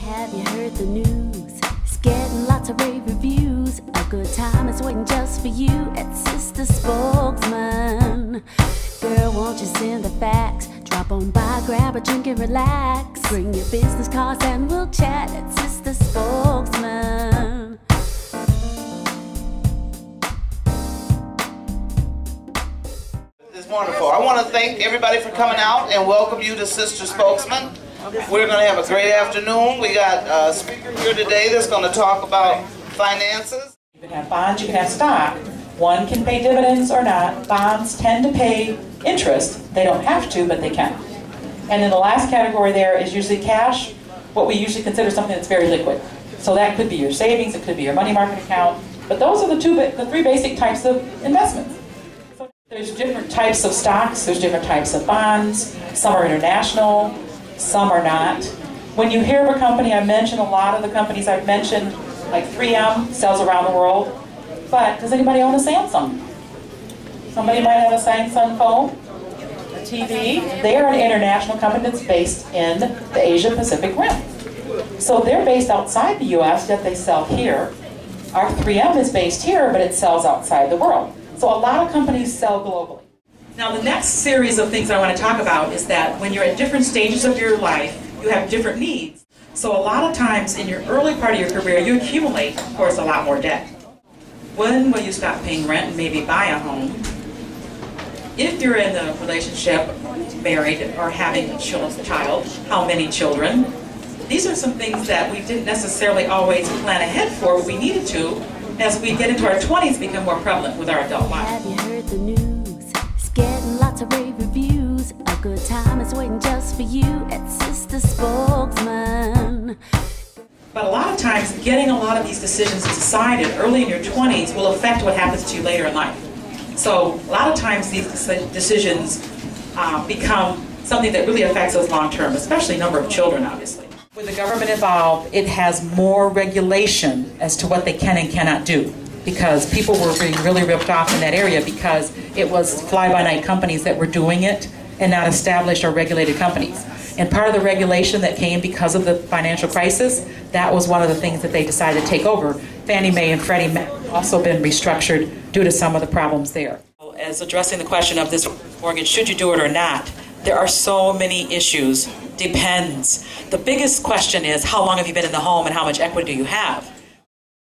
Have you heard the news? It's getting lots of rave reviews. A good time is waiting just for you at Sister Spokesman. Girl, won't you send the facts? Drop on by, grab a drink and relax. Bring your business cards and we'll chat at Sister Spokesman. It's wonderful. I want to thank everybody for coming out and welcome you to Sister Spokesman. We're going to have a great afternoon. We got a speaker here today that's going to talk about finances. You can have bonds, you can have stock. One can pay dividends or not. Bonds tend to pay interest. They don't have to, but they can. And then the last category there is usually cash, what we usually consider something that's very liquid. So that could be your savings, it could be your money market account. But those are the three basic types of investments. So there's different types of stocks, there's different types of bonds. Some are international, some are not. When you hear of a company, I mentioned a lot of the companies I've mentioned, like 3M sells around the world. But does anybody own a Samsung? Somebody might have a Samsung phone, a TV. They are an international company that's based in the Asia Pacific Rim. So they're based outside the US, yet they sell here. Our 3M is based here, but it sells outside the world. So a lot of companies sell globally. Now the next series of things I want to talk about is that when you're at different stages of your life, you have different needs. So a lot of times in your early part of your career, you accumulate, of course, a lot more debt. When will you stop paying rent and maybe buy a home? If you're in a relationship, married, or having a child, how many children? These are some things that we didn't necessarily always plan ahead for, but we needed to. As we get into our 20s, become more prevalent with our adult life. Have you heard the news? It's getting lots of rave reviews. A good time is waiting just for you at Sister Spokesman. But a lot of times, getting a lot of these decisions decided early in your 20s will affect what happens to you later in life. So a lot of times these decisions become something that really affects us long term, especially number of children, obviously. With the government involved, it has more regulation as to what they can and cannot do, because people were being really ripped off in that area because it was fly-by-night companies that were doing it and not established or regulated companies. And part of the regulation that came because of the financial crisis, that was one of the things that they decided to take over. Fannie Mae and Freddie Mac also been restructured due to some of the problems there. As addressing the question of this mortgage, should you do it or not, there are so many issues. Depends. The biggest question is, how long have you been in the home and how much equity do you have?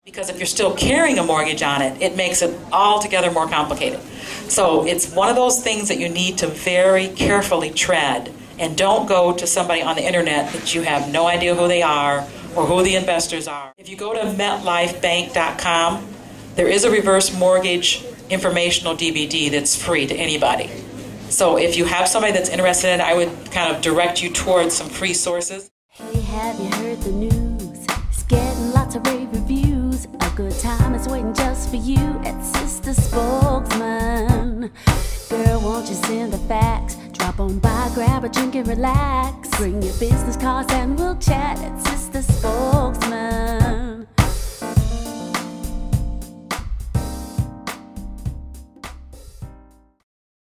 Because if you're still carrying a mortgage on it, it makes it altogether more complicated. So it's one of those things that you need to very carefully tread. And don't go to somebody on the internet that you have no idea who they are or who the investors are. If you go to MetLifeBank.com, there is a reverse mortgage informational DVD that's free to anybody. So if you have somebody that's interested in it, I would kind of direct you towards some free sources. Hey, have you heard the news? It's getting lots of rave reviews. A good time is waiting just for you at Sister Spokesman. Girl, won't you send the facts? Drop on by, grab a drink and relax. Bring your business cards and we'll chat at Sister Spokesman.